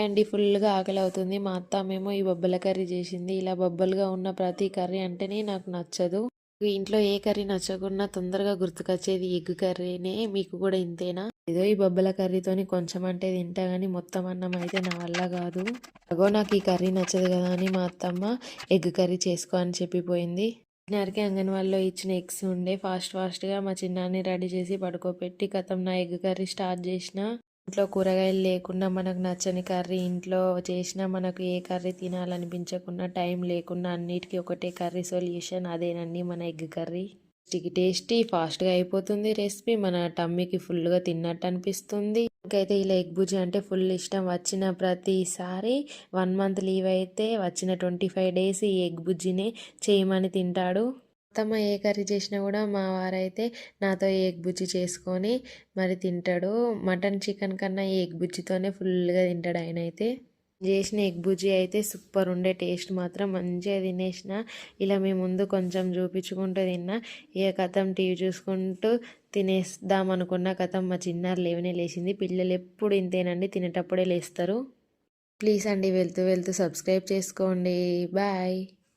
అండి ఫుల్గా ఆకలి అవుతుంది. మా అత్తమ్మేమో ఈ బొబ్బల కర్రీ చేసింది. ఇలా బొబ్బలుగా ఉన్న ప్రతి కర్రీ అంటేనే నాకు నచ్చదు. ఇంట్లో ఏ కర్రీ నచ్చకున్నా తొందరగా గుర్తుకొచ్చేది ఎగ్ కర్రీనే. మీకు కూడా ఇంతేనా? ఏదో ఈ బొబ్బల కర్రీతోని కొంచెం అంటే తింటా కానీ మొత్తం అన్నం అయితే నా వల్ల కాదు. అగో నాకు ఈ కర్రీ నచ్చదు కదా అని మా అత్తమ్మ ఎగ్ కర్రీ చేసుకో అని చెప్పిపోయింది. చిన్నారికి అంగన్వాడీలో ఇచ్చిన ఎగ్స్ ఉండే ఫాస్ట్గా మా చిన్నాన్ని రెడీ చేసి పడుకోబెట్టి కథం నా ఎగ్ కర్రీ స్టార్ట్ చేసిన. ఇంట్లో కూరగాయలు లేకుండా మనకు నచ్చని కర్రీ ఇంట్లో చేసినా మనకు ఏ కర్రీ తినాలనిపించకుండా టైం లేకుండా అన్నిటికీ ఒకటే కర్రీ సొల్యూషన్ అదేనండి మన ఎగ్ కర్రీ. టేస్టీ ఫాస్ట్గా అయిపోతుంది రెసిపీ. మన టమ్మీకి ఫుల్గా తిన్నట్టు అనిపిస్తుంది. ఇంకైతే ఇలా ఎగ్ బుజ్జి అంటే ఫుల్ ఇష్టం. వచ్చిన ప్రతిసారి 1 మంత్ లీవ్ అయితే వచ్చిన 25 డేస్ ఈ ఎగ్ బుజ్జినే చేయమని తింటాడు. అత్తమ్మ ఏ కర్రీ చేసినా కూడా మా వారైతే నాతో ఎగ్ బుజ్జి చేసుకొని మరి తింటాడు. మటన్ చికెన్ కన్నా ఈ ఎగ్ బుజ్జితోనే ఫుల్గా తింటాడు ఆయన అయితే. చేసిన ఎగ్ బుజ్జి అయితే సూపర్ ఉండే, టేస్ట్ మాత్రం మంచిగా తినేసిన. ఇలా మీ ముందు కొంచెం చూపించుకుంటూ తిన్నా. ఇక కథం టీవీ చూసుకుంటూ తినేద్దాం అనుకున్న కథం మా చిన్నారి లేవనే లేచింది. పిల్లలు ఎప్పుడు ఇంతేనండి, తినేటప్పుడే లేస్తారు. ప్లీజ్ అండి వెళ్తూ వెళ్తూ సబ్స్క్రైబ్ చేసుకోండి. బాయ్.